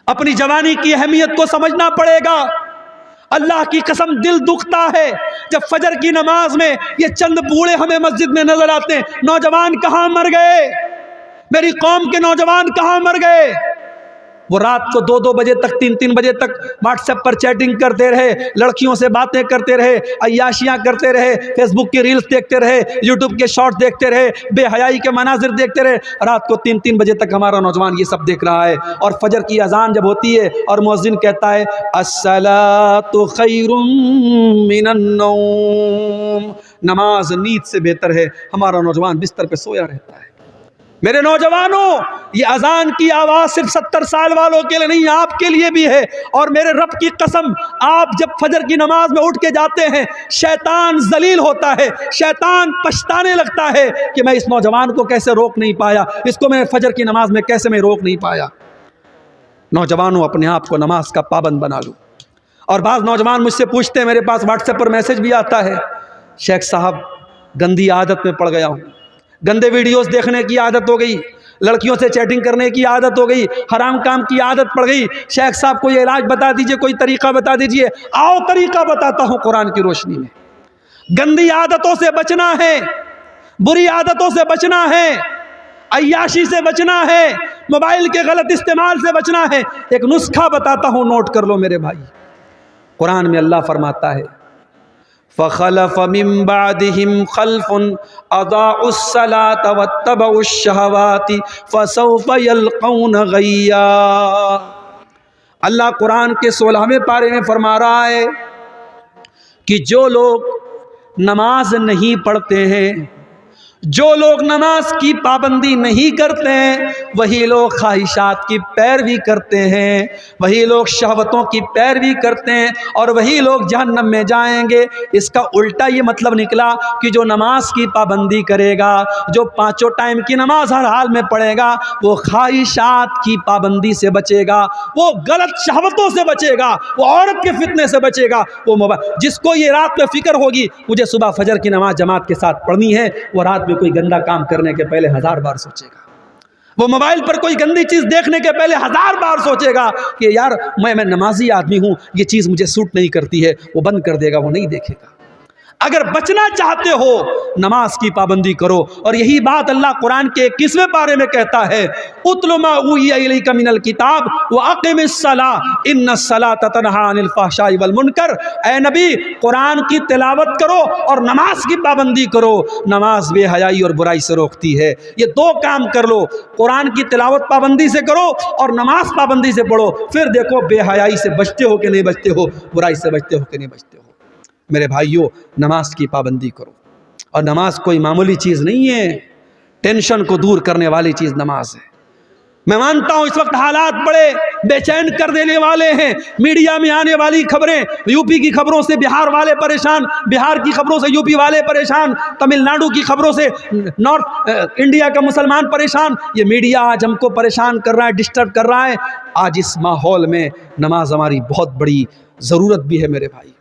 اپنی جوانی کی اہمیت کو سمجھنا پڑے گا۔ اللہ کی قسم دل دکھتا ہے جب فجر کی نماز میں یہ چند بوڑھے ہمیں مسجد میں نظر آتے ہیں۔ نوجوان کہاں مر گئے؟ میری قوم کے نوجوان کہاں مر گئے؟ وہ رات کو 2-2 بجے تک 3-3 بجے تک واٹس ایپ پر چیٹنگ کرتے رہے، لڑکیوں سے باتیں کرتے رہے، عیاشیاں کرتے رہے، فیس بک کی ریلز دیکھتے رہے، یوٹیوب کے شارٹ دیکھتے رہے، بے حیائی کے مناظر دیکھتے رہے۔ رات کو 3-3 بجے تک ہمارا نوجوان یہ سب دیکھ رہا ہے، اور فجر کی اذان جب ہوتی ہے اور مؤذن کہتا ہے الصلاۃ خیر من النوم، نماز نیند سے بہتر ہے، ہمارا نوجوان بستر پہ سویا رہتا ہے۔ میرے نوجوانوں، یہ اذان کی آواز صرف 70 سال والوں کے لیے نہیں، آپ کے لیے بھی ہے۔ اور میرے رب کی قسم، آپ جب فجر کی نماز میں اٹھ کے جاتے ہیں، شیطان ذلیل ہوتا ہے، شیطان پچھتانے لگتا ہے کہ میں اس نوجوان کو کیسے روک نہیں پایا، اس کو میں فجر کی نماز میں کیسے میں روک نہیں پایا۔ نوجوانوں، اپنے آپ کو نماز کا پابند بنا لو۔ اور بعض نوجوان مجھ سے پوچھتے ہیں، میرے پاس واٹس ایپ پر میسج بھی آتا ہے، شیخ صاحب گندی عادت میں پڑ گیا ہوں، گندے ویڈیوز دیکھنے کی عادت ہو گئی، لڑکیوں سے چیٹنگ کرنے کی عادت ہو گئی، حرام کام کی عادت پڑ گئی، شیخ صاحب کوئی علاج بتا دیجئے، کوئی طریقہ بتا دیجئے۔ آؤ طریقہ بتاتا ہوں قرآن کی روشنی میں۔ گندی عادتوں سے بچنا ہے، بری عادتوں سے بچنا ہے، عیاشی سے بچنا ہے، موبائل کے غلط استعمال سے بچنا ہے۔ ایک نسخہ بتاتا ہوں، نوٹ کر لو میرے بھائی۔ قرآن میں اللہ فرماتا ہے فَخَلَفَ مِن بَعْدِهِمْ خَلْفٌ أَضَاعُوا الصَّلَاةَ وَاتَّبَعُوا الشَّهَوَاتِ فَسَوْفَ يَلْقَوْنَ غَيًّا۔ اللہ قرآن کے 16ویں پارے میں فرما رہا ہے کہ جو لوگ نماز نہیں پڑھتے ہیں، جو لوگ نماز کی پابندی نہیں کرتے ہیں، وہی لوگ خواہشات کی پیروی کرتے ہیں، وہی لوگ شہوتوں کی پیروی کرتے ہیں، اور وہی لوگ جہنم میں جائیں گے۔ اس کا الٹا یہ مطلب نکلا کہ جو نماز کی پابندی کرے گا، جو 5 ٹائم کی نماز ہر حال میں پڑھے گا، وہ خواہشات کی پابندی سے بچے گا، وہ غلط شہوتوں سے بچے گا، وہ عورت کے فتنے سے بچے گا۔ وہ جس کو یہ رات میں فکر ہوگی مجھے صبح فجر کی نماز جماعت کے ساتھ پڑھنی ہے، وہ رات میں کوئی گندا کام کرنے کے پہلے 1000 بار سوچے گا، وہ موبائل پر کوئی گندی چیز دیکھنے کے پہلے 1000 بار سوچے گا کہ یار میں نمازی آدمی ہوں، یہ چیز مجھے سوٹ نہیں کرتی ہے، وہ بند کر دے گا، وہ نہیں دیکھے گا۔ اگر بچنا چاہتے ہو نماز کی پابندی کرو، اور یہی بات اللہ قرآن کے 21ویں پارے میں کہتا ہے اتل ما اوحی الیک من الکتاب واقم الصلاۃ ان الصلاۃ تنہی عن الفحشاء والمنکر۔ اے نبی، قرآن کی تلاوت کرو اور نماز کی پابندی کرو، نماز بے حیائی اور برائی سے روکتی ہے۔ یہ 2 کام کر لو، قرآن کی تلاوت پابندی سے کرو اور نماز پابندی سے پڑھو، پھر دیکھو بے حیائی سے بچتے ہو کہ نہیں بچتے ہو، برائی سے بچتے ہو کہ نہیں بچتے ہو۔ میرے بھائیوں، نماز کی پابندی کرو، اور نماز کوئی معمولی چیز نہیں ہے، ٹینشن کو دور کرنے والی چیز نماز ہے۔ میں مانتا ہوں اس وقت حالات بڑے بے چین کر دینے والے ہیں، میڈیا میں آنے والی خبریں، یو پی کی خبروں سے بہار والے پریشان، بہار کی خبروں سے یو پی والے پریشان، تمل ناڈو کی خبروں سے نارتھ انڈیا کا مسلمان پریشان۔ یہ میڈیا آج ہم کو پریشان کر رہا ہے، ڈسٹرب کر رہا ہے۔ آج اس ماحول میں نماز ہماری بہت بڑی ضرورت بھی ہے میرے بھائی۔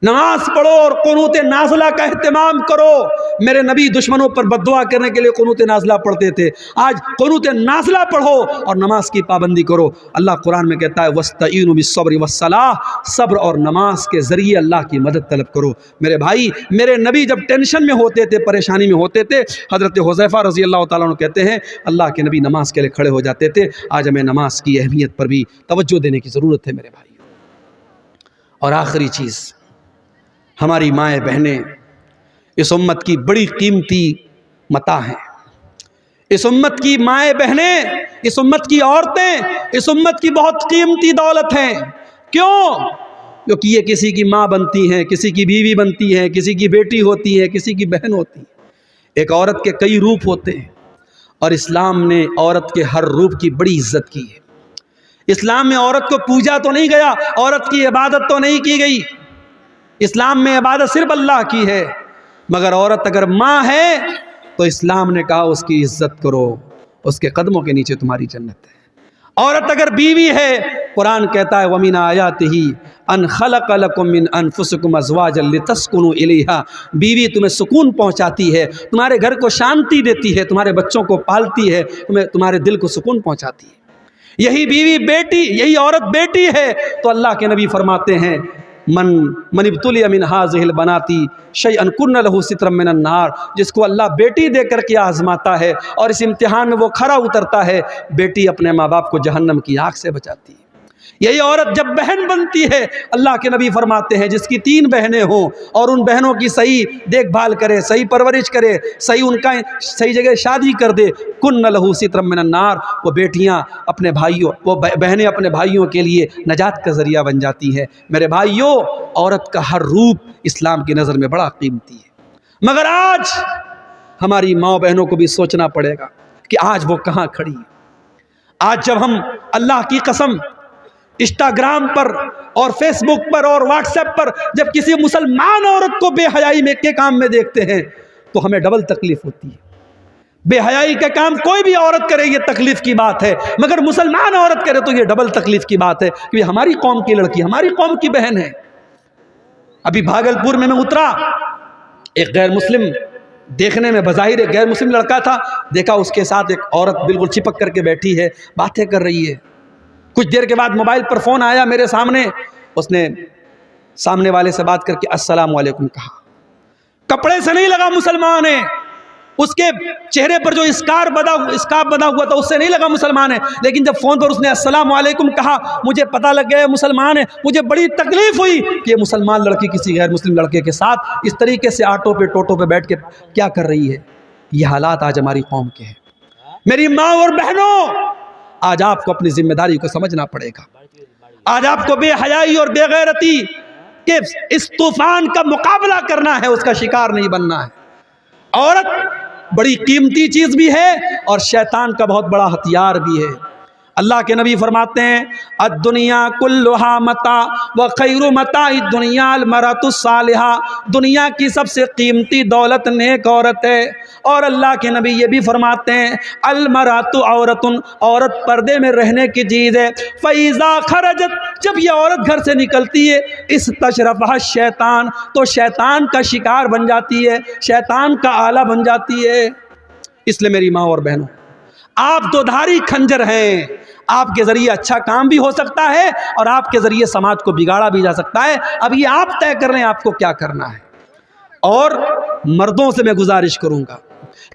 نماز پڑھو اور قنوت نازلہ کا اہتمام کرو۔ میرے نبی دشمنوں پر بددعا کرنے کے لیے قنوت نازلہ پڑھتے تھے، آج قنوت نازلہ پڑھو اور نماز کی پابندی کرو۔ اللہ قرآن میں کہتا ہے وَاسْتَعِینُوا بِالصَّبْرِ وَالصَّلَاةِ، صبر اور نماز کے ذریعے اللہ کی مدد طلب کرو۔ میرے بھائی، میرے نبی جب ٹینشن میں ہوتے تھے، پریشانی میں ہوتے تھے، حضرت حذیفہ رضی اللہ تعالیٰ عنہ کہتے ہیں اللہ کے نبی نماز کے لیے کھڑے ہو جاتے تھے۔ آج ہمیں نماز کی اہمیت پر بھی توجہ دینے کی ضرورت ہے میرے بھائی۔ اور آخری چیز، ہماری مائیں بہنیں اس امت کی بڑی قیمتی متاع ہیں۔ اس امت کی مائیں بہنیں، اس امت کی عورتیں اس امت کی بہت قیمتی دولت ہیں۔ کیوں؟ کیونکہ یہ کسی کی ماں بنتی ہیں، کسی کی بیوی بنتی ہیں، کسی کی بیٹی ہوتی ہے، کسی کی بہن ہوتی ہے۔ ایک عورت کے کئی روپ ہوتے ہیں، اور اسلام نے عورت کے ہر روپ کی بڑی عزت کی ہے۔ اسلام میں عورت کو پوجا تو نہیں گیا، عورت کی عبادت تو نہیں کی گئی۔ اسلام میں عبادت صرف اللہ کی ہے، مگر عورت اگر ماں ہے تو اسلام نے کہا اس کی عزت کرو، اس کے قدموں کے نیچے تمہاری جنت ہے۔ عورت اگر بیوی ہے، قرآن کہتا ہے وَمِنْ آیَاتِهِ أَنْ خَلَقَ لَكُم مِّنْ أَنفُسِكُمْ أَزْوَاجًا لِتَسْكُنُوا إِلَيْهَا، بیوی تمہیں سکون پہنچاتی ہے، تمہارے گھر کو شانتی دیتی ہے، تمہارے بچوں کو پالتی ہے، تمہارے دل کو سکون پہنچاتی ہے۔ یہی بیوی بیٹی، یہی عورت بیٹی ہے تو اللہ کے نبی فرماتے ہیں من ابتلی من هذه البنات شیئا کن له سترا من النار، جس کو اللہ بیٹی دے کر کے آزماتا ہے اور اس امتحان میں وہ کھرا اترتا ہے، بیٹی اپنے ماں باپ کو جہنم کی آگ سے بچاتی ہے۔ یہی عورت جب بہن بنتی ہے، اللہ کے نبی فرماتے ہیں جس کی 3 بہنیں ہوں اور ان بہنوں کی صحیح دیکھ بھال کرے، صحیح پرورش کرے، صحیح جگہ شادی کر دے، کن لہو سترا من النار، وہ بیٹیاں اپنے بھائیوں، وہ بہنیں اپنے بھائیوں کے لیے نجات کا ذریعہ بن جاتی ہے۔ میرے بھائیوں، عورت کا ہر روپ اسلام کی نظر میں بڑا قیمتی ہے، مگر آج ہماری ماں بہنوں کو بھی سوچنا پڑے گا کہ آج وہ کہاں کھڑی ہے۔ آج جب ہم اللہ کی قسم انسٹاگرام پر اور فیس بک پر اور واٹس ایپ پر جب کسی مسلمان عورت کو بے حیائی میں کے کام میں دیکھتے ہیں تو ہمیں ڈبل تکلیف ہوتی ہے۔ بے حیائی کا کام کوئی بھی عورت کرے یہ تکلیف کی بات ہے، مگر مسلمان عورت کرے تو یہ ڈبل تکلیف کی بات ہے، کہ ہماری قوم کی لڑکی، ہماری قوم کی بہن ہے۔ ابھی بھاگلپور میں اترا، ایک غیر مسلم، دیکھنے میں بظاہر ایک غیر مسلم لڑکا تھا، دیکھا اس کے ساتھ ایک عورت بالکل چپک کر کے بیٹھی ہے، باتیں کر رہی ہے۔ کچھ دیر کے بعد موبائل پر فون آیا میرے سامنے، اس نے سامنے والے سے بات کر کے السلام علیکم کہا۔ کپڑے سے نہیں لگا مسلمان ہے، اس کے چہرے پر جو اسکارف بنا ہوا تھا اس سے نہیں لگا مسلمان ہے، لیکن جب فون پر اس نے السلام علیکم کہا مجھے پتہ لگ گیا مسلمان ہے۔ مجھے بڑی تکلیف ہوئی کہ یہ مسلمان لڑکی کسی غیر مسلم لڑکے کے ساتھ اس طریقے سے آٹو پہ ٹوٹو پہ بیٹھ کے کیا کر رہی ہے۔ یہ حالات آج ہماری قوم کے ہیں۔ میری ماں اور بہنوں، آج آپ کو اپنی ذمہ داری کو سمجھنا پڑے گا۔ آج آپ کو بے حیائی اور بے غیرتی کے اس طوفان کا مقابلہ کرنا ہے، اس کا شکار نہیں بننا ہے۔ عورت بڑی قیمتی چیز بھی ہے اور شیطان کا بہت بڑا ہتھیار بھی ہے۔ اللہ کے نبی فرماتے ہیں الدنیا کلھا متاع وخیر متاع الدنیا المرأۃ الصالحہ، دنیا کی سب سے قیمتی دولت نیک عورت ہے۔ اور اللہ کے نبی یہ بھی فرماتے ہیں المرأۃ عورۃ، عورت پردے میں رہنے کی چیز ہے۔ فاذا خرجت، جب یہ عورت گھر سے نکلتی ہے استشرفها الشیطان، تو شیطان کا شکار بن جاتی ہے، شیطان کا آلہ بن جاتی ہے۔ اس لیے میری ماں اور بہنوں، آپ دو دھاری کھنجر ہیں، آپ کے ذریعے اچھا کام بھی ہو سکتا ہے اور آپ کے ذریعے سماج کو بگاڑا بھی جا سکتا ہے۔ اب یہ آپ طے کر رہے ہیں آپ کو کیا کرنا ہے۔ اور مردوں سے میں گزارش کروں گا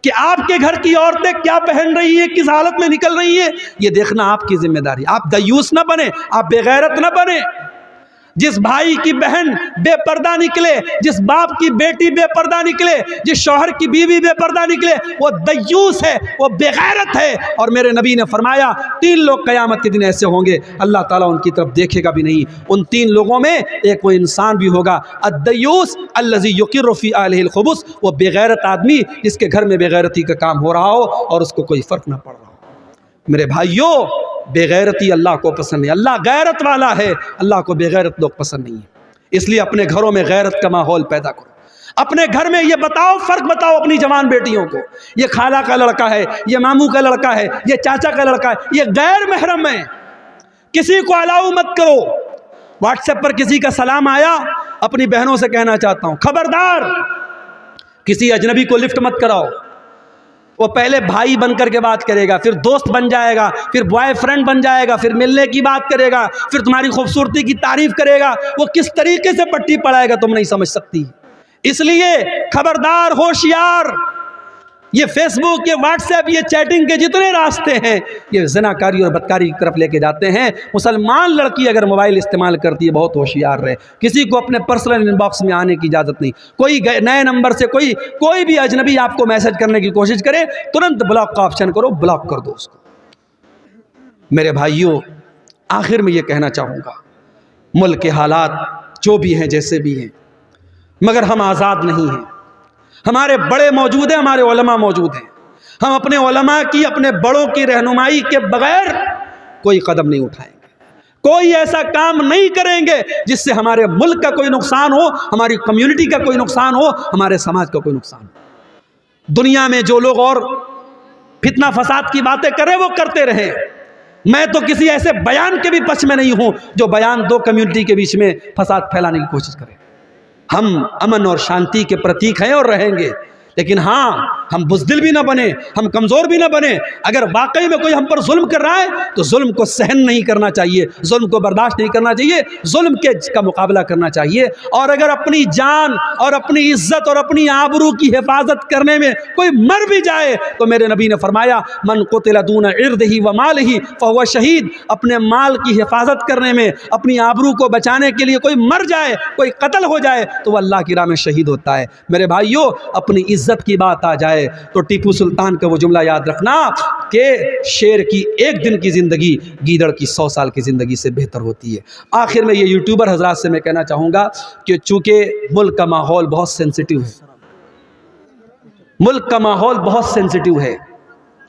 کہ آپ کے گھر کی عورتیں کیا پہن رہی ہیں، کس حالت میں نکل رہی ہیں، یہ دیکھنا آپ کی ذمہ داری۔ آپ دیوس نہ بنے، آپ بے غیرت نہ بنے۔ جس بھائی کی بہن بے پردہ نکلے، جس باپ کی بیٹی بے پردہ نکلے، جس شوہر کی بیوی بے پردہ نکلے، وہ دیوس ہے، وہ بے غیرت ہے۔ اور میرے نبی نے فرمایا 3 لوگ قیامت کے دن ایسے ہوں گے اللہ تعالیٰ ان کی طرف دیکھے گا بھی نہیں۔ ان 3 لوگوں میں ایک وہ انسان بھی ہوگا الدیوس الذی یقر فی اہلہ الخبث، وہ بے غیرت آدمی جس کے گھر میں بے غیرتی کا کام ہو رہا ہو اور اس کو کوئی فرق نہ پڑ رہا ہو۔ میرے بھائیوں، بے غیرتی اللہ کو پسند نہیں، اللہ غیرت والا ہے، اللہ کو بے غیرت لوگ پسند نہیں ہے۔ اس لیے اپنے گھروں میں غیرت کا ماحول پیدا کرو۔ اپنے گھر میں یہ بتاؤ، فرق بتاؤ اپنی جوان بیٹیوں کو، یہ خالہ کا لڑکا ہے، یہ ماموں کا لڑکا ہے، یہ چاچا کا لڑکا ہے، یہ غیر محرم ہے، کسی کو الاؤ مت کرو۔ واٹس ایپ پر کسی کا سلام آیا، اپنی بہنوں سے کہنا چاہتا ہوں خبردار کسی اجنبی کو لفٹ مت کراؤ۔ وہ پہلے بھائی بن کر کے بات کرے گا، پھر دوست بن جائے گا، پھر بوائے فرینڈ بن جائے گا، پھر ملنے کی بات کرے گا، پھر تمہاری خوبصورتی کی تعریف کرے گا۔ وہ کس طریقے سے پٹی پڑھائے گا تم نہیں سمجھ سکتی۔ اس لیے خبردار، ہوشیار، یہ فیس بک، یہ واٹس ایپ، یہ چیٹنگ کے جتنے راستے ہیں یہ زناکاری اور بدکاری کی طرف لے کے جاتے ہیں۔ مسلمان لڑکی اگر موبائل استعمال کرتی ہے بہت ہوشیار رہے، کسی کو اپنے پرسنل ان باکس میں آنے کی اجازت نہیں۔ کوئی نئے نمبر سے کوئی بھی اجنبی آپ کو میسج کرنے کی کوشش کرے، ترنت بلاک کا آپشن کرو، بلاک کر دو اس کو۔ میرے بھائیوں، آخر میں یہ کہنا چاہوں گا، ملک کے حالات جو بھی ہیں جیسے بھی ہیں، مگر ہم آزاد نہیں ہیں۔ ہمارے بڑے موجود ہیں، ہمارے علماء موجود ہیں۔ ہم اپنے علماء کی، اپنے بڑوں کی رہنمائی کے بغیر کوئی قدم نہیں اٹھائیں گے، کوئی ایسا کام نہیں کریں گے جس سے ہمارے ملک کا کوئی نقصان ہو، ہماری کمیونٹی کا کوئی نقصان ہو، ہمارے سماج کا کوئی نقصان ہو۔ دنیا میں جو لوگ اور فتنہ فساد کی باتیں کریں وہ کرتے رہیں، میں تو کسی ایسے بیان کے بھی پچ میں نہیں ہوں جو بیان 2 کمیونٹی کے بیچ میں فساد پھیلانے کی کوشش کرے۔ ہم امن اور شانتی کے پرتیک ہیں اور رہیں گے، لیکن ہاں ہم بزدل بھی نہ بنے، ہم کمزور بھی نہ بنے۔ اگر واقعی میں کوئی ہم پر ظلم کر رہا ہے تو ظلم کو سہن نہیں کرنا چاہیے، ظلم کو برداشت نہیں کرنا چاہیے، ظلم کا مقابلہ کرنا چاہیے۔ اور اگر اپنی جان اور اپنی عزت اور اپنی آبرو کی حفاظت کرنے میں کوئی مر بھی جائے تو میرے نبی نے فرمایا من قتل دون عرضہ و مالہ فہو شہید، اپنے مال کی حفاظت کرنے میں، اپنی آبرو کو بچانے کے لیے کوئی مر جائے، کوئی قتل ہو جائے تو وہ اللہ کی راہ میں شہید ہوتا ہے۔ میرے بھائیوں، اپنی عزت کی بات آ جائے تو ٹیپو سلطان کا وہ جملہ یاد رکھنا کہ شیر کی ایک دن کی زندگی گیدڑ کی 100 سال کی زندگی سے بہتر ہوتی ہے۔ آخر میں یہ یوٹیوبر حضرات سے میں کہنا چاہوں گا کہ چونکہ ملک کا ماحول بہت سینسٹیو ہے، ملک کا ماحول بہت سینسٹیو ہے،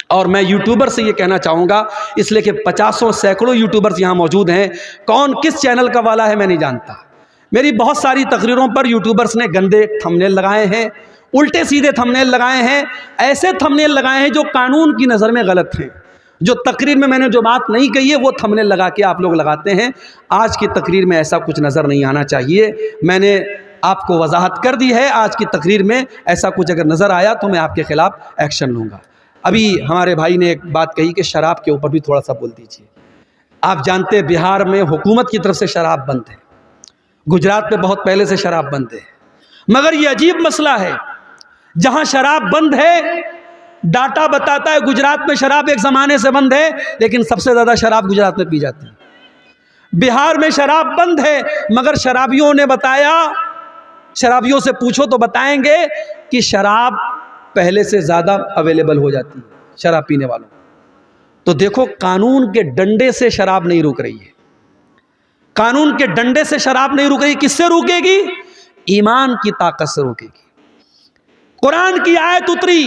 اور میں یوٹیوبر سے یہ کہنا چاہوں گا، اس لیے کہ 50 سینکڑوں یوٹیوبرز یہاں موجود ہیں، کون کس چینل کا والا ہے میں نہیں جانتا۔ میری بہت ساری تقریروں پر یوٹیوبرز نے گندے تھمبنیل لگائے ہیں، الٹے سیدھے تھمبنیل لگائے ہیں، ایسے تھمبنیل لگائے ہیں جو قانون کی نظر میں غلط ہیں، جو تقریر میں نے جو بات نہیں کہی ہے وہ تھمبنیل لگا کے آپ لوگ لگاتے ہیں۔ آج کی تقریر میں ایسا کچھ نظر نہیں آنا چاہیے، میں نے آپ کو وضاحت کر دی ہے، آج کی تقریر میں ایسا کچھ اگر نظر آیا تو میں آپ کے خلاف ایکشن لوں گا۔ ابھی ہمارے بھائی نے ایک بات کہی کہ شراب کے اوپر بھی تھوڑا سا بول دیجیے۔ آپ جانتے ہیں بہار میں حکومت کی طرف سے شراب بند ہے، گجرات میں بہت پہلے سے شراب بند ہے، مگر یہ عجیب مسئلہ ہے، جہاں شراب بند ہے ڈاٹا بتاتا ہے گجرات میں شراب ایک زمانے سے بند ہے، لیکن سب سے زیادہ شراب گجرات میں پی جاتی ہے۔ بہار میں شراب بند ہے مگر شرابیوں نے بتایا، شرابیوں سے پوچھو تو بتائیں گے کہ شراب پہلے سے زیادہ اویلیبل ہو جاتی ہے شراب پینے والوں۔ تو دیکھو قانون کے ڈنڈے سے شراب نہیں رک رہی ہے، قانون کے ڈنڈے سے شراب نہیں رک رہی، کس سے روکے گی؟ ایمان کی طاقت سے روکے گی۔ قرآن کی آیت اتری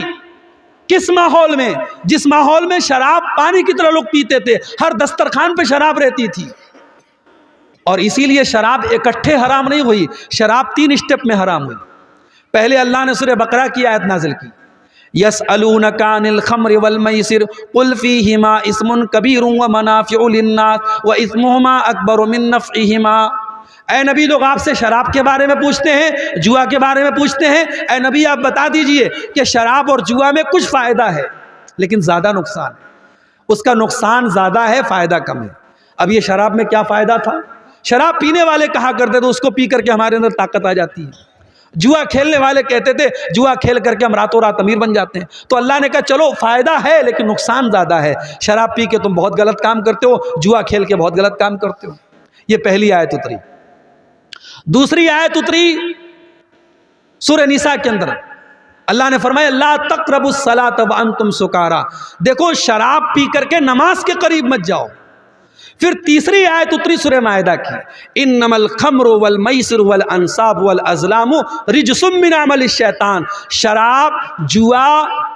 کس ماحول میں؟ جس ماحول میں شراب پانی کی طرح لوگ پیتے تھے، ہر دسترخوان پہ شراب رہتی تھی، اور اسی لیے شراب اکٹھے حرام نہیں ہوئی، شراب 3 اسٹیپ میں حرام ہوئی۔ پہلے اللہ نے سورہ بقرہ کی آیت نازل کی، یسألونک عن الخمر والمیسر قل فیہما اسم کبیر ومنافع للناس واسمہما اکبر من نفعہما۔ اے نبی، لوگ آپ سے شراب کے بارے میں پوچھتے ہیں، جوا کے بارے میں پوچھتے ہیں، اے نبی آپ بتا دیجئے کہ شراب اور جوا میں کچھ فائدہ ہے لیکن زیادہ نقصان ہے، اس کا نقصان زیادہ ہے، فائدہ کم ہے۔ اب یہ شراب میں کیا فائدہ تھا؟ شراب پینے والے کہا کرتے تو اس کو پی کر کے ہمارے اندر طاقت آ جاتی ہے، جوا کھیلنے والے کہتے تھے جوا کھیل کر کے ہم راتوں رات امیر بن جاتے ہیں۔ تو اللہ نے کہا چلو فائدہ ہے لیکن نقصان زیادہ ہے، شراب پی کے تم بہت غلط کام کرتے ہو، جوا کھیل کے بہت غلط کام کرتے ہو۔ یہ پہلی آیت اتری۔ دوسری آیت اتری سورہ نساء کے اندر، اللہ نے فرمایا لا تقربوا الصلاۃ وانتم سکارا، دیکھو شراب پی کر کے نماز کے قریب مت جاؤ۔ پھر تیسری آیت اتری سورہ مائدہ کی، انما الخمر والمیسر والانصاب والازلام رجس من عمل الشیطان، شراب، جوا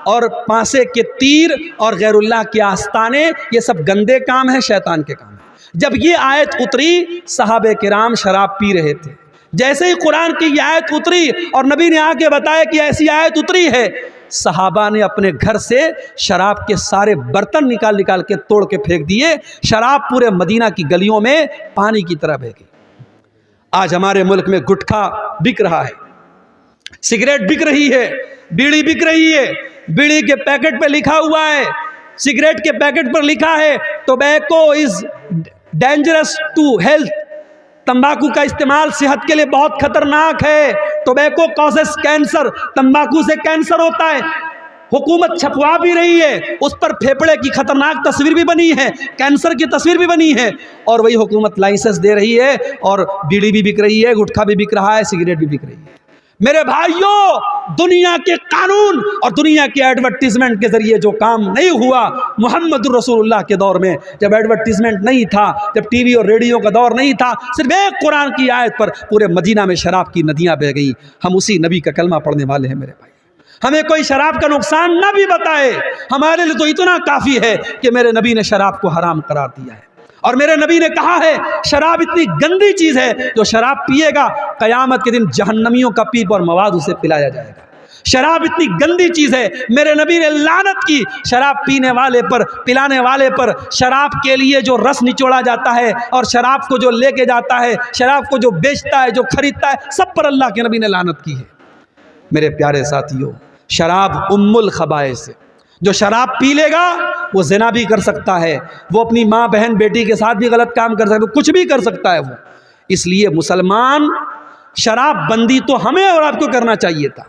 اور پانسے کے تیر اور غیر اللہ کے آستانے یہ سب گندے کام ہیں، شیطان کے کام ہیں۔ جب یہ آیت اتری صحابہ کرام شراب پی رہے تھے، جیسے ہی قرآن کی یہ آیت اتری اور نبی نے آ کے بتایا کہ ایسی آیت اتری ہے، صحابہ نے اپنے گھر سے شراب کے سارے برتن نکال کے توڑ کے پھینک دیے، شراب پورے مدینہ کی گلیوں میں پانی کی طرح بہہ گئی۔ آج ہمارے ملک میں گٹکھا بک رہا ہے، سگریٹ بک رہی ہے، بیڑی بک رہی ہے، بیڑی کے پیکٹ پہ لکھا ہوا ہے، سگریٹ کے پیکٹ پر لکھا ہے tobacco is dangerous to health, تمباکو کا استعمال صحت کے لیے بہت خطرناک ہے، ٹوبیکو کازز کینسر، تمباکو سے کینسر ہوتا ہے۔ حکومت چھپوا بھی رہی ہے، اس پر پھیپڑے کی خطرناک تصویر بھی بنی ہے، کینسر کی تصویر بھی بنی ہے، اور وہی حکومت لائسنس دے رہی ہے، اور بیڑی بھی بک رہی ہے، گٹکھا بھی بک رہا ہے، سگریٹ بھی بک رہی ہے۔ میرے بھائیوں، دنیا کے قانون اور دنیا کے ایڈورٹیزمنٹ کے ذریعے جو کام نہیں ہوا محمد رسول اللہ کے دور میں، جب ایڈورٹیزمنٹ نہیں تھا، جب ٹی وی اور ریڈیو کا دور نہیں تھا، صرف ایک قرآن کی آیت پر پورے مدینہ میں شراب کی ندیاں بہہ گئیں۔ ہم اسی نبی کا کلمہ پڑھنے والے ہیں میرے بھائی، ہمیں کوئی شراب کا نقصان نہ بھی بتائے، ہمارے لیے تو اتنا کافی ہے کہ میرے نبی نے شراب کو حرام قرار دیا ہے، اور میرے نبی نے کہا ہے شراب اتنی گندی چیز ہے جو شراب پیے گا قیامت کے دن جہنمیوں کا پیپ اور مواد اسے پلایا جائے گا۔ شراب اتنی گندی چیز ہے، میرے نبی نے لعنت کی شراب پینے والے پر، پلانے والے پر، شراب کے لیے جو رس نچوڑا جاتا ہے اور شراب کو جو لے کے جاتا ہے، شراب کو جو بیچتا ہے، جو خریدتا ہے، سب پر اللہ کے نبی نے لعنت کی ہے۔ میرے پیارے ساتھیوں، شراب ام الخبائث ہے. جو شراب پی لے گا وہ زنا بھی کر سکتا ہے، وہ اپنی ماں بہن بیٹی کے ساتھ بھی غلط کام کر سکتا ہے، کچھ بھی کر سکتا ہے وہ. اس لیے مسلمان شراب بندی تو ہمیں اور آپ کو کرنا چاہیے تھا.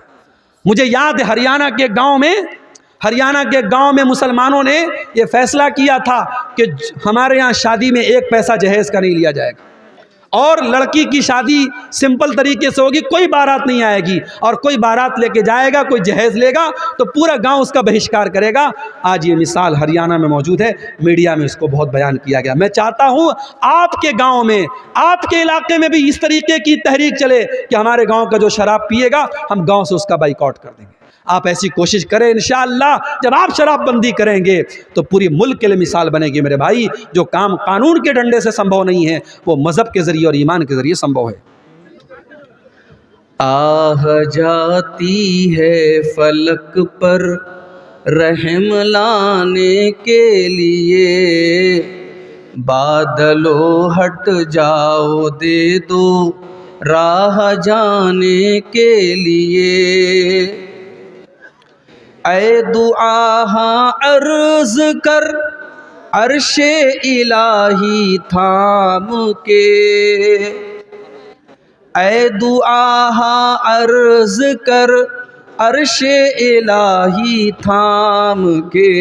مجھے یاد ہے ہریانہ کے گاؤں میں مسلمانوں نے یہ فیصلہ کیا تھا کہ ہمارے ہاں شادی میں 1 پیسہ جہیز کا نہیں لیا جائے گا، اور لڑکی کی شادی سمپل طریقے سے ہوگی، کوئی بارات نہیں آئے گی، اور کوئی بارات لے کے جائے گا، کوئی جہیز لے گا تو پورا گاؤں اس کا بہشکار کرے گا. آج یہ مثال ہریانہ میں موجود ہے، میڈیا میں اس کو بہت بیان کیا گیا. میں چاہتا ہوں آپ کے گاؤں میں، آپ کے علاقے میں بھی اس طریقے کی تحریک چلے کہ ہمارے گاؤں کا جو شراب پیے گا ہم گاؤں سے اس کا بائیکاٹ کر دیں گے. آپ ایسی کوشش کریں، انشاءاللہ جب آپ شراب بندی کریں گے تو پوری ملک کے لیے مثال بنے گی. میرے بھائی، جو کام قانون کے ڈنڈے سے سمبھو نہیں ہے وہ مذہب کے ذریعے اور ایمان کے ذریعے سمبھو ہے. آہ جاتی ہے فلک پر رحم لانے کے لیے، بادلو ہٹ جاؤ دے دو راہ جانے کے لیے. اے دعا ہاں عرض کر عرش الہی تھام کے، اے دعا ہاں عرض کر عرش الہی تھام کے.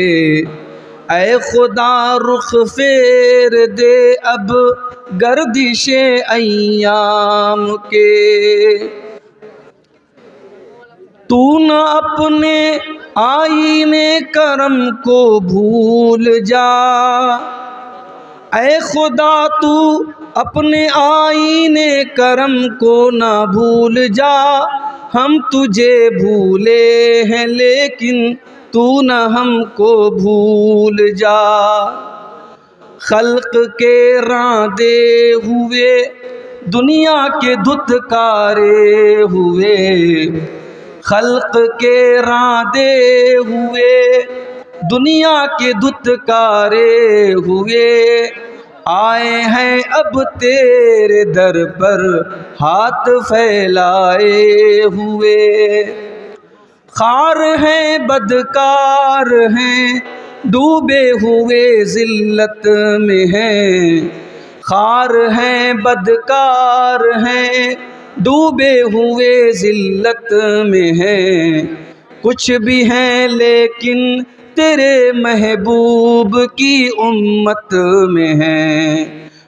اے خدا رخ پھیر دے اب گردش ایام کے. تو نہ اپنے آئینے کرم کو بھول جا، اے خدا تو اپنے آئینے کرم کو نہ بھول جا. ہم تجھے بھولے ہیں لیکن تو نہ ہم کو بھول جا. خلق کے راندے ہوئے دنیا کے دھتکارے ہوئے، خلق کے راندے ہوئے دنیا کے دھتکارے ہوئے، آئے ہیں اب تیرے در پر ہاتھ پھیلائے ہوئے. خوار ہیں بدکار ہیں ڈوبے ہوئے ذلت میں ہیں، خوار ہیں بدکار ہیں ڈوبے ہوئے ذلت میں ہیں. کچھ بھی ہیں لیکن تیرے محبوب کی امت میں ہیں،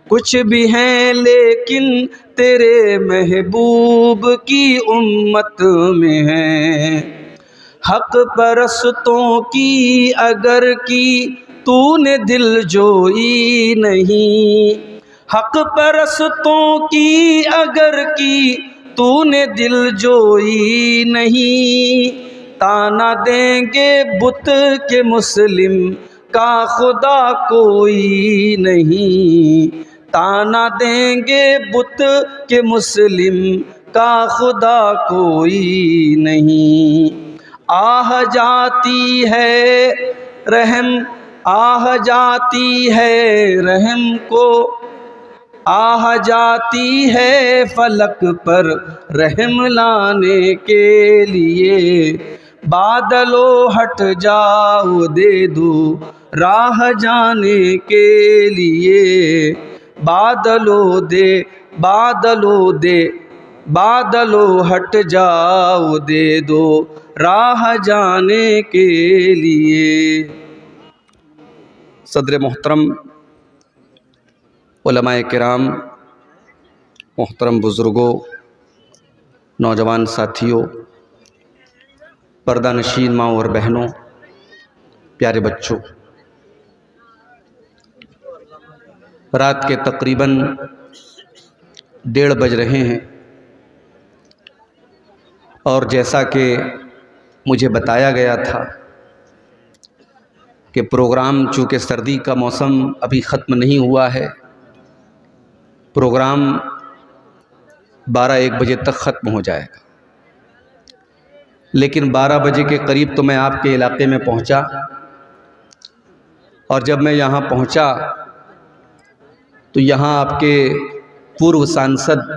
کچھ بھی ہیں لیکن تیرے محبوب کی امت میں ہیں. حق پرستوں کی اگر کی تو نے دل جوئی نہیں، حق پرستوں کی اگر کی تو نے دل جوئی نہیں، تانا دیں گے بت کے مسلم کا خدا کوئی نہیں، تانا دیں گے بت کے مسلم کا خدا کوئی نہیں. آہ جاتی ہے رحم، آہ جاتی ہے رحم کو، آہ جاتی ہے فلک پر رحم لانے کے لیے. بادلو ہٹ جاؤ دے دو راہ جانے کے لیے. بادلو ہٹ جاؤ دے دو راہ جانے کے لیے. صدر محترم، علماء کرام، محترم بزرگوں، نوجوان ساتھیوں، پردہ نشین ماں اور بہنوں، پیارے بچوں، رات کے تقریباً 1:30 بج رہے ہیں، اور جیسا کہ مجھے بتایا گیا تھا کہ پروگرام چونکہ سردی کا موسم ابھی ختم نہیں ہوا ہے، پروگرام 12-1 بجے تک ختم ہو جائے گا. لیکن 12 بجے کے قریب تو میں آپ کے علاقے میں پہنچا، اور جب میں یہاں پہنچا تو یہاں آپ کے پورو سانسد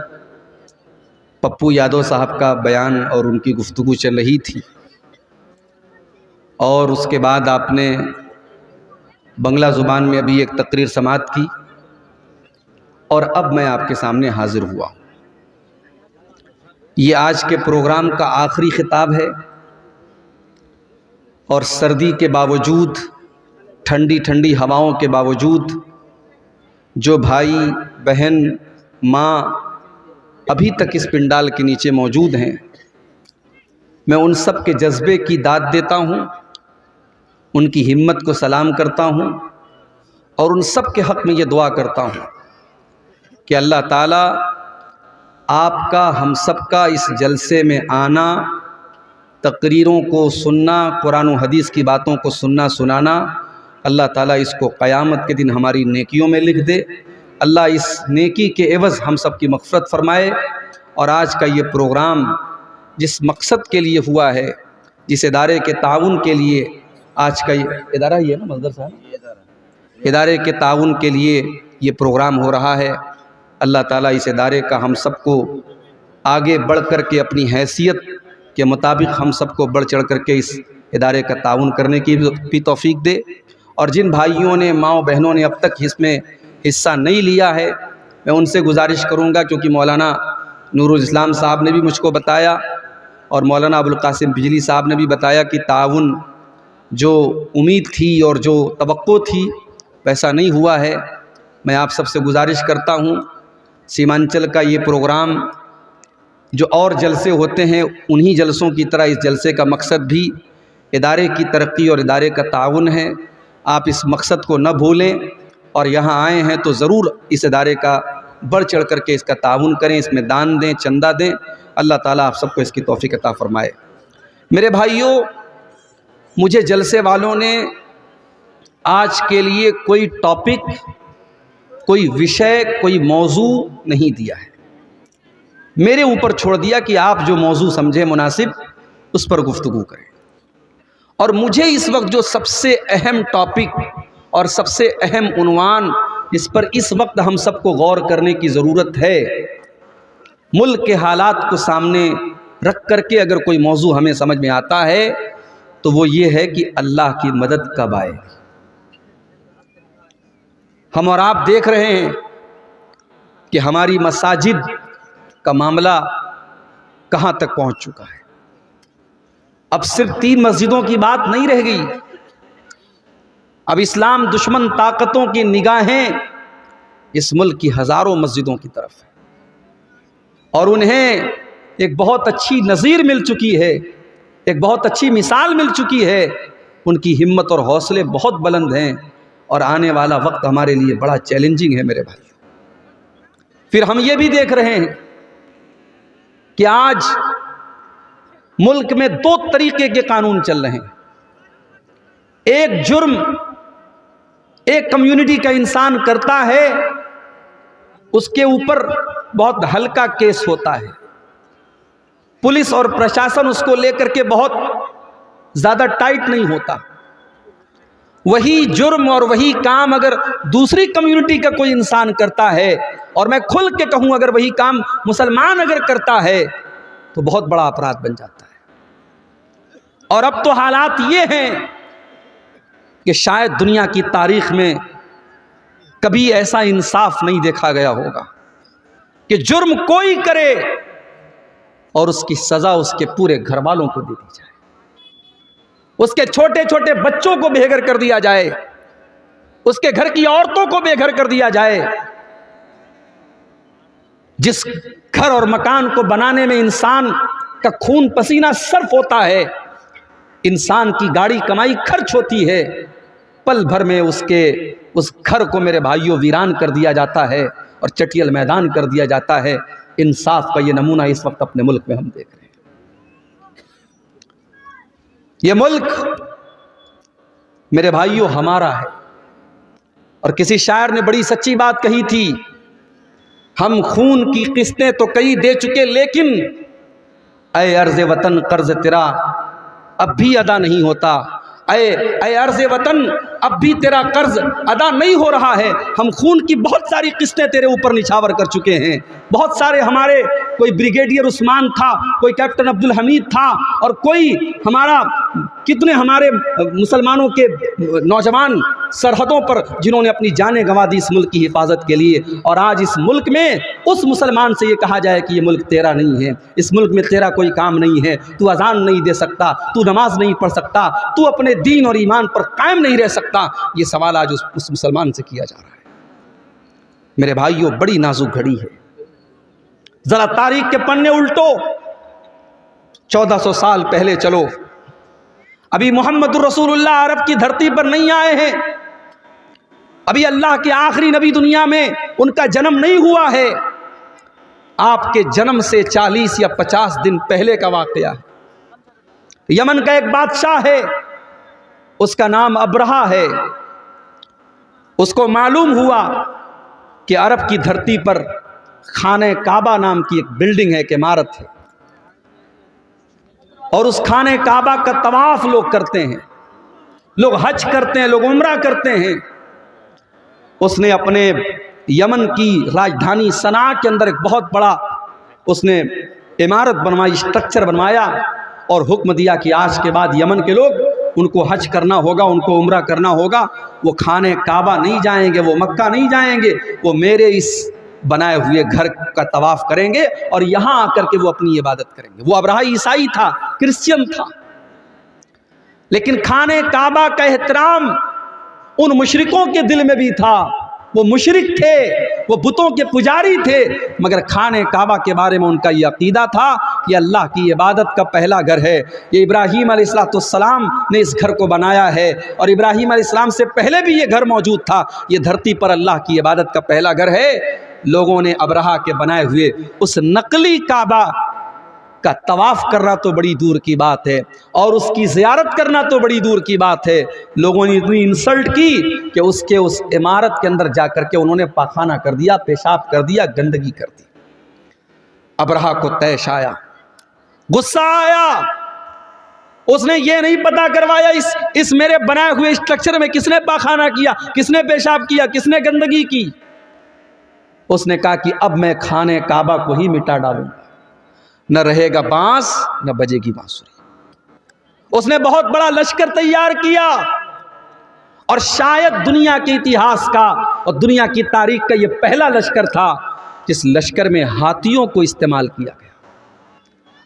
پپو یادو صاحب کا بیان اور ان کی گفتگو چل رہی تھی. اور اس کے بعد آپ نے بنگلہ زبان میں ابھی ایک تقریر سماعت کی، اور اب میں آپ کے سامنے حاضر ہوا ہوں۔ یہ آج کے پروگرام کا آخری خطاب ہے، اور سردی کے باوجود، ٹھنڈی ٹھنڈی ہواؤں کے باوجود جو بھائی بہن ماں ابھی تک اس پنڈال کے نیچے موجود ہیں، میں ان سب کے جذبے کی داد دیتا ہوں، ان کی ہمت کو سلام کرتا ہوں، اور ان سب کے حق میں یہ دعا کرتا ہوں کہ اللہ تعالیٰ آپ کا، ہم سب کا اس جلسے میں آنا، تقریروں کو سننا، قرآن و حدیث کی باتوں کو سننا سنانا، اللہ تعالیٰ اس کو قیامت کے دن ہماری نیکیوں میں لکھ دے۔ اللہ اس نیکی کے عوض ہم سب کی مغفرت فرمائے۔ اور آج کا یہ پروگرام جس مقصد کے لیے ہوا ہے، جس ادارے کے تعاون کے لیے آج کا یہ ادارہ ہی ہے نا مصدر صاحب، ادارے کے تعاون کے لیے یہ پروگرام ہو رہا ہے، اللہ تعالیٰ اس ادارے کا ہم سب کو آگے بڑھ کر کے اپنی حیثیت کے مطابق ہم سب کو بڑھ چڑھ کر کے اس ادارے کا تعاون کرنے کی بھی توفیق دے۔ اور جن بھائیوں نے، ماؤں بہنوں نے اب تک اس میں حصہ نہیں لیا ہے، میں ان سے گزارش کروں گا، کیونکہ مولانا نور الاسلام صاحب نے بھی مجھ کو بتایا اور مولانا ابوالقاسم بجلی صاحب نے بھی بتایا کہ تعاون جو امید تھی اور جو توقع تھی ویسا نہیں ہوا ہے۔ میں آپ سب سے گزارش کرتا ہوں، سیمانچل کا یہ پروگرام جو اور جلسے ہوتے ہیں انہی جلسوں کی طرح اس جلسے کا مقصد بھی ادارے کی ترقی اور ادارے کا تعاون ہے۔ آپ اس مقصد کو نہ بھولیں، اور یہاں آئے ہیں تو ضرور اس ادارے کا بڑھ چڑھ کر کے اس کا تعاون کریں، اس میں دان دیں، چندہ دیں۔ اللہ تعالیٰ آپ سب کو اس کی توفیق عطا فرمائے۔ میرے بھائیوں، مجھے جلسے والوں نے آج کے لیے کوئی ٹاپک، کوئی وشے، کوئی موضوع نہیں دیا ہے، میرے اوپر چھوڑ دیا کہ آپ جو موضوع سمجھیں مناسب اس پر گفتگو کریں۔ اور مجھے اس وقت جو سب سے اہم ٹاپک اور سب سے اہم عنوان جس پر اس وقت ہم سب کو غور کرنے کی ضرورت ہے، ملک کے حالات کو سامنے رکھ کر کے اگر کوئی موضوع ہمیں سمجھ میں آتا ہے تو وہ یہ ہے کہ اللہ کی مدد کب آئے۔ ہم اور آپ دیکھ رہے ہیں کہ ہماری مساجد کا معاملہ کہاں تک پہنچ چکا ہے۔ اب صرف 3 مسجدوں کی بات نہیں رہ گئی، اب اسلام دشمن طاقتوں کی نگاہیں اس ملک کی ہزاروں مسجدوں کی طرف ہے، اور انہیں ایک بہت اچھی نظیر مل چکی ہے، ایک بہت اچھی مثال مل چکی ہے۔ ان کی ہمت اور حوصلے بہت بلند ہیں، اور آنے والا وقت ہمارے لیے بڑا چیلنجنگ ہے میرے بھائی۔ پھر ہم یہ بھی دیکھ رہے ہیں کہ آج ملک میں 2 طریقے کے قانون چل رہے ہیں۔ ایک جرم ایک کمیونٹی کا انسان کرتا ہے، اس کے اوپر بہت ہلکا کیس ہوتا ہے، پولیس اور پرشاسن اس کو لے کر کے بہت زیادہ ٹائٹ نہیں ہوتا۔ وہی جرم اور وہی کام اگر دوسری کمیونٹی کا کوئی انسان کرتا ہے، اور میں کھل کے کہوں اگر وہی کام مسلمان اگر کرتا ہے تو بہت بڑا اپرادھ بن جاتا ہے۔ اور اب تو حالات یہ ہیں کہ شاید دنیا کی تاریخ میں کبھی ایسا انصاف نہیں دیکھا گیا ہوگا کہ جرم کوئی کرے اور اس کی سزا اس کے پورے گھر والوں کو دے دی جائے، اس کے چھوٹے چھوٹے بچوں کو بے گھر کر دیا جائے، اس کے گھر کی عورتوں کو بے گھر کر دیا جائے۔ جس گھر اور مکان کو بنانے میں انسان کا خون پسینہ صرف ہوتا ہے، انسان کی گاڑی کمائی خرچ ہوتی ہے، پل بھر میں اس گھر کو میرے بھائیوں ویران کر دیا جاتا ہے اور چٹیل میدان کر دیا جاتا ہے۔ انصاف کا یہ نمونہ اس وقت اپنے ملک میں ہم دیکھ رہے ہیں۔ یہ ملک میرے بھائیوں ہمارا ہے، اور کسی شاعر نے بڑی سچی بات کہی تھی، ہم خون کی قسطیں تو کئی دے چکے، لیکن اے عرض وطن قرض تیرا اب بھی ادا نہیں ہوتا۔ اے عرض وطن، اب بھی تیرا قرض ادا نہیں ہو رہا ہے، ہم خون کی بہت ساری قسطیں تیرے اوپر نچھاور کر چکے ہیں، بہت سارے ہمارے، کوئی بریگیڈیئر عثمان تھا، کوئی کیپٹن عبدالحمید تھا، اور کوئی ہمارا، کتنے ہمارے مسلمانوں کے نوجوان سرحدوں پر جنہوں نے اپنی جانیں گنوا دی اس ملک کی حفاظت کے لیے، اور آج اس ملک میں اس مسلمان سے یہ کہا جائے کہ یہ ملک تیرا نہیں ہے، اس ملک میں تیرا کوئی کام نہیں ہے، تو اذان نہیں دے سکتا، تو نماز نہیں پڑھ سکتا، تو اپنے دین اور ایمان پر قائم نہیں رہ سکتا، یہ سوال آج اس مسلمان سے کیا جا رہا ہے۔ میرے بھائیوں، بڑی نازک گھڑی ہے، ذرا تاریخ کے پنے الٹو، 1400 سال پہلے چلو، ابھی محمد الرسول اللہ عرب کی دھرتی پر نہیں آئے ہیں، ابھی اللہ کے آخری نبی دنیا میں ان کا جنم نہیں ہوا ہے، آپ کے جنم سے 40 یا 50 دن پہلے کا واقعہ ہے۔ یمن کا ایک بادشاہ ہے، اس کا نام ابرہہ ہے، اس کو معلوم ہوا کہ عرب کی دھرتی پر خانہ کعبہ نام کی ایک بلڈنگ ہے، ایک عمارت ہے، اور اس خانہ کعبہ کا طواف لوگ کرتے ہیں، لوگ حج کرتے ہیں، لوگ عمرہ کرتے ہیں۔ اس نے اپنے یمن کی راجدھانی صنعاء کے اندر ایک بہت بڑا اس نے عمارت بنوائی، اسٹرکچر بنوایا، اور حکم دیا کہ آج کے بعد یمن کے لوگ، ان کو حج کرنا ہوگا، ان کو عمرہ کرنا ہوگا، وہ خانہ کعبہ نہیں جائیں گے، وہ مکہ نہیں جائیں گے، وہ میرے اس بنائے ہوئے گھر کا طواف کریں گے، اور یہاں آ کر کے وہ اپنی عبادت کریں گے۔ وہ ابرہہ عیسائی تھا، کرسچن تھا، لیکن خانہ کعبہ کا احترام ان مشرکوں کے دل میں بھی تھا، وہ مشرک تھے، وہ بتوں کے پجاری تھے، مگر خانہ کعبہ کے بارے میں ان کا یہ عقیدہ تھا کہ اللہ کی عبادت کا پہلا گھر ہے، یہ ابراہیم علیہ السلام نے اس گھر کو بنایا ہے، اور ابراہیم علیہ السلام سے پہلے بھی یہ گھر موجود تھا، یہ دھرتی پر اللہ کی عبادت کا پہلا گھر ہے۔ لوگوں نے ابرہہ کے بنائے ہوئے اس نقلی کعبہ کا طواف کرنا تو بڑی دور کی بات ہے، اور اس کی زیارت کرنا تو بڑی دور کی بات ہے، لوگوں نے اتنی انسلٹ کی کہ اس عمارت کے اندر جا کر کے انہوں نے پاخانہ کر دیا، پیشاب کر دیا، گندگی کر دی۔ ابرہہ کو طیش آیا، غصہ آیا، اس نے یہ نہیں پتا کروایا اس میرے بنائے ہوئے اسٹرکچر میں کس نے پاخانہ کیا، کس نے پیشاب کیا، کس نے گندگی کی۔ اس نے کہا کہ اب میں خانہ کعبہ کو ہی مٹا ڈالوں گا، نہ رہے گا بانس نہ بجے گی بانسری۔ اس نے بہت بڑا لشکر تیار کیا، اور شاید دنیا کے اتہاس کا اور دنیا کی تاریخ کا یہ پہلا لشکر تھا جس لشکر میں ہاتھیوں کو استعمال کیا گیا۔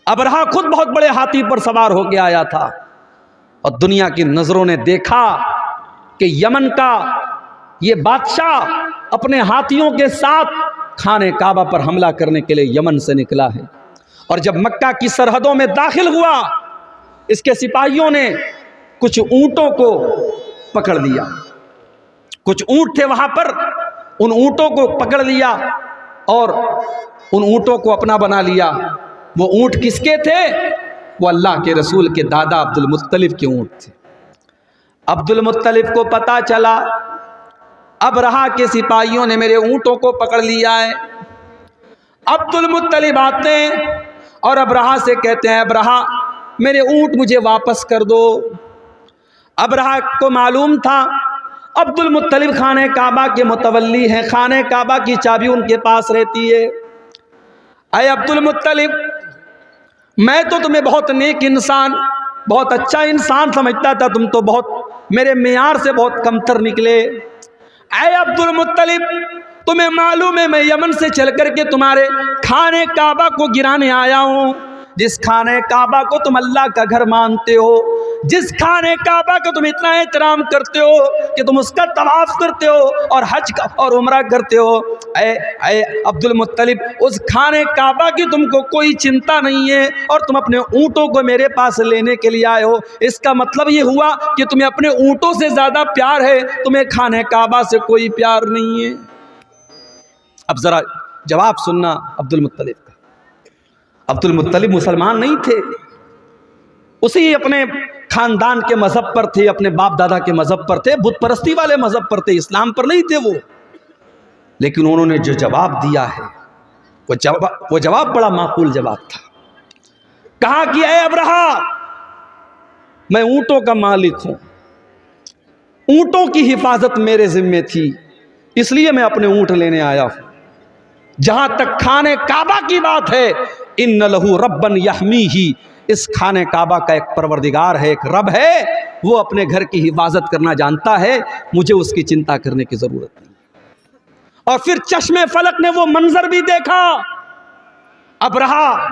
ابرہہ خود بہت بڑے ہاتھی پر سوار ہو کے آیا تھا، اور دنیا کی نظروں نے دیکھا کہ یمن کا یہ بادشاہ اپنے ہاتھیوں کے ساتھ خانہ کعبہ پر حملہ کرنے کے لیے یمن سے نکلا ہے، اور جب مکہ کی سرحدوں میں داخل ہوا، اس کے سپاہیوں نے کچھ اونٹوں کو پکڑ لیا، کچھ اونٹ تھے وہاں پر، ان اونٹوں کو پکڑ لیا اور ان اونٹوں کو اپنا بنا لیا۔ وہ اونٹ کس کے تھے؟ وہ اللہ کے رسول کے دادا عبد المطلب کے اونٹ تھے۔ عبد المطلب کو پتا چلا ابرہہ کے سپاہیوں نے میرے اونٹوں کو پکڑ لیا ہے۔ عبد المطلب آتے ہیں اور ابرہہ سے کہتے ہیں، ابرہہ میرے اونٹ مجھے واپس کر دو۔ ابرہہ کو معلوم تھا عبد المطلب خانہ کعبہ کے متولی ہیں، خانہ کعبہ کی چابی ان کے پاس رہتی ہے۔ اے عبد المطلب، میں تو تمہیں بہت نیک انسان، بہت اچھا انسان سمجھتا تھا، تم تو بہت میرے معیار سے بہت کمتر نکلے۔ اے عبد المطلب، تمہیں معلوم ہے میں یمن سے چل کر کے تمہارے خانہ کعبہ کو گرانے آیا ہوں، جس خانہ کعبہ کو تم اللہ کا گھر مانتے ہو، جس خانہ کعبہ کا تم اتنا احترام کرتے ہو کہ تم اس کا طواف کرتے ہو اور حج اور عمرہ کرتے ہو۔ اے عبد المطلب، اس خانہ کعبہ کی تم کو کوئی چنتا نہیں ہے، اور تم اپنے اونٹوں کو میرے پاس لینے کے لیے آئے ہو، اس کا مطلب یہ ہوا کہ تمہیں اپنے اونٹوں سے زیادہ پیار ہے، تمہیں خانہ کعبہ سے کوئی پیار نہیں ہے۔ اب ذرا جواب سننا عبد المطلب کا۔ عبد المطلب مسلمان نہیں تھے، اسی اپنے خاندان کے مذہب پر تھے، اپنے باپ دادا کے مذہب پر تھے، بت پرستی والے مذہب پر تھے، اسلام پر نہیں تھے وہ، لیکن انہوں نے جو جواب دیا ہے وہ جواب بڑا معقول جواب تھا۔ کہا کہ اے ابرہہ، میں اونٹوں کا مالک ہوں، اونٹوں کی حفاظت میرے ذمے تھی، اس لیے میں اپنے اونٹ لینے آیا ہوں۔ جہاں تک خانہ کعبہ کی بات ہے، ان لہو ربن یحمیہ، اس خانہ کعبہ کا ایک پروردگار ہے، ایک رب ہے، وہ اپنے گھر کی حفاظت کرنا جانتا ہے، مجھے اس کی چنتا کرنے کی ضرورت نہیں۔ اور پھر چشم فلک نے وہ منظر بھی دیکھا، ابرہہ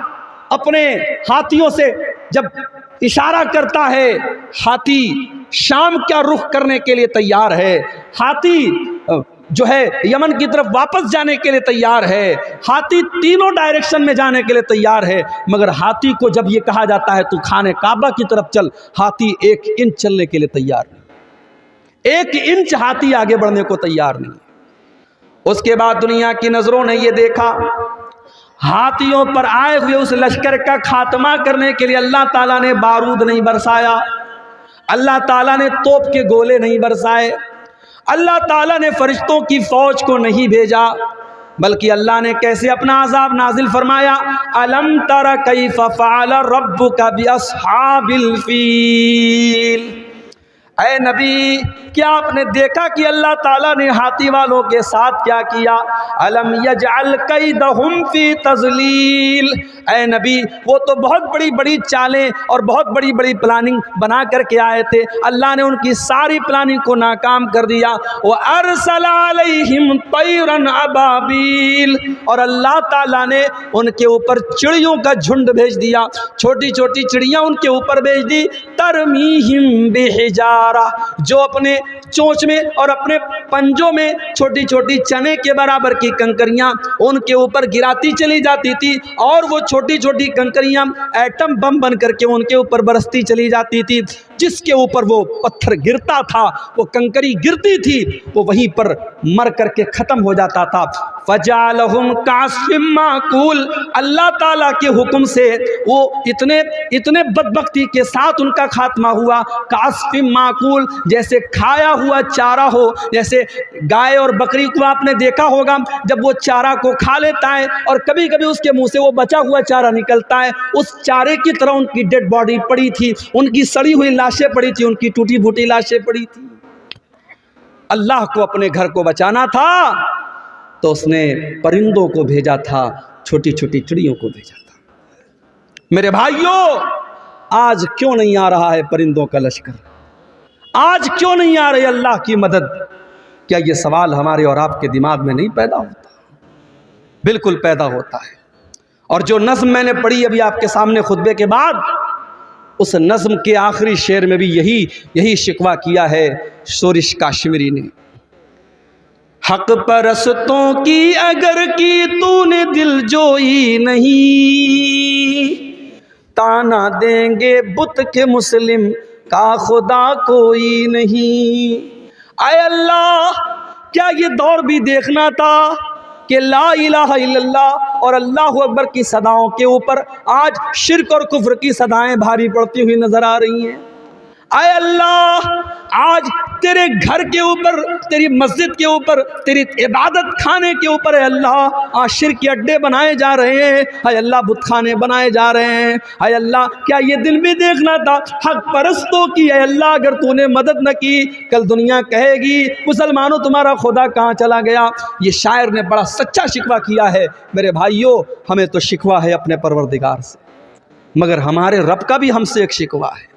اپنے ہاتھیوں سے جب اشارہ کرتا ہے، ہاتھی شام کا رخ کرنے کے لیے تیار ہے، ہاتھی جو ہے یمن کی طرف واپس جانے کے لیے تیار ہے، ہاتھی تینوں ڈائریکشن میں جانے کے لیے تیار ہے، مگر ہاتھی کو جب یہ کہا جاتا ہے تو خانہ کعبہ کی طرف چل، ہاتھی 1 انچ چلنے کے لیے تیار نہیں، 1 انچ ہاتھی آگے بڑھنے کو تیار نہیں۔ اس کے بعد دنیا کی نظروں نے یہ دیکھا، ہاتھیوں پر آئے ہوئے اس لشکر کا خاتمہ کرنے کے لیے اللہ تعالیٰ نے بارود نہیں برسایا، اللہ تعالیٰ نے توپ کے گولے نہیں برسائے، اللہ تعالیٰ نے فرشتوں کی فوج کو نہیں بھیجا، بلکہ اللہ نے کیسے اپنا عذاب نازل فرمایا، أَلَمْ تَرَ كَيْفَ فَعَلَ رَبُّكَ بِأَصْحَابِ الْفِيلِ، اے نبی کیا آپ نے دیکھا کہ اللہ تعالیٰ نے ہاتھی والوں کے ساتھ کیا کیا؟ أَلَمْ يَجْعَلْ كَيْدَهُمْ فِي تَضْلِيلٍ، اے نبی وہ تو بہت بڑی بڑی چالیں اور بہت بڑی بڑی پلاننگ بنا کر کے آئے تھے، اللہ نے ان کی ساری پلاننگ کو ناکام کر دیا۔ وَأَرْسَلَ عَلَيْهِمْ طَيْرًا أَبَابِيلَ، اور اللہ تعالیٰ نے ان کے اوپر چڑیوں کا جھنڈ بھیج دیا، چھوٹی چھوٹی چڑیاں ان کے اوپر بھیج دی، تَرْمِيهِمْ بِحِجَارَةٍ، جو اپنے چونچ میں اور اپنے پنجوں میں چھوٹی چھوٹی چنے کے برابر کی کنکریاں ان کے اوپر گراتی چلی جاتی تھی، اور وہ چھوٹی چھوٹی کنکریاں ایٹم بم بن کر کے ان کے اوپر برستی چلی جاتی تھی، جس کے اوپر وہ پتھر گرتا تھا، وہ کنکری گرتی تھی، وہ وہیں پر مر کر کے ختم ہو جاتا تھا۔ فَجَعَلَهُمْ كَعَصْفٍ مَّأْكُولٍ، اللہ تعالیٰ کے حکم سے وہ اتنے بدبختی کے ساتھ ان کا خاتمہ ہوا، كَعَصْفٍ مَّأْكُولٍ، جیسے کھایا ہوا چارہ ہو، جیسے گائے اور بکری کو آپ نے دیکھا ہوگا جب وہ چارہ کو کھا لیتا ہے اور کبھی کبھی اس کے منہ سے وہ بچا ہوا چارہ نکلتا ہے، اس چارے کی طرح ان کی ڈیڈ باڈی پڑی تھی، ان کی سڑی ہوئی لاشیں پڑی تھی، ان کی ٹوٹی پھوٹی لاشیں پڑی تھی۔ اللہ کو اپنے گھر کو بچانا تھا تو اس نے پرندوں کو بھیجا تھا، چھوٹی چھوٹی چڑیوں کو بھیجا تھا۔ میرے بھائیوں، آج کیوں نہیں آ رہا ہے پرندوں کا لشکر؟ آج کیوں نہیں آ رہی اللہ کی مدد؟ کیا یہ سوال ہمارے اور آپ کے دماغ میں نہیں پیدا ہوتا؟ بالکل پیدا ہوتا ہے۔ اور جو نظم میں نے پڑھی ابھی آپ کے سامنے خطبے کے بعد، اس نظم کے آخری شعر میں بھی یہی شکوہ کیا ہے شورش کاشمیری نے۔ حق پرستوں کی اگر کی تو نے دل جوئی نہیں، تانا دیں گے بت کے مسلم کا خدا کوئی نہیں۔ اے اللہ، کیا یہ دور بھی دیکھنا تھا کہ لا الہ الا اللہ اور اللہ اکبر کی صداؤں کے اوپر آج شرک اور کفر کی صدائیں بھاری پڑتی ہوئی نظر آ رہی ہیں؟ اے اللہ، آج تیرے گھر کے اوپر، تیری مسجد کے اوپر، تیری عبادت خانے کے اوپر اے اللہ آج شرک کے اڈے بنائے جا رہے ہیں، اے اللہ بت خانے بنائے جا رہے ہیں۔ اے اللہ، کیا یہ دن بھی دیکھنا تھا حق پرستوں کی؟ اے اللہ، اگر تو نے مدد نہ کی، کل دنیا کہے گی مسلمانوں تمہارا خدا کہاں چلا گیا؟ یہ شاعر نے بڑا سچا شکوہ کیا ہے۔ میرے بھائیوں، ہمیں تو شکوہ ہے اپنے پروردگار سے، مگر ہمارے رب کا بھی ہم سے ایک شکوہ ہے۔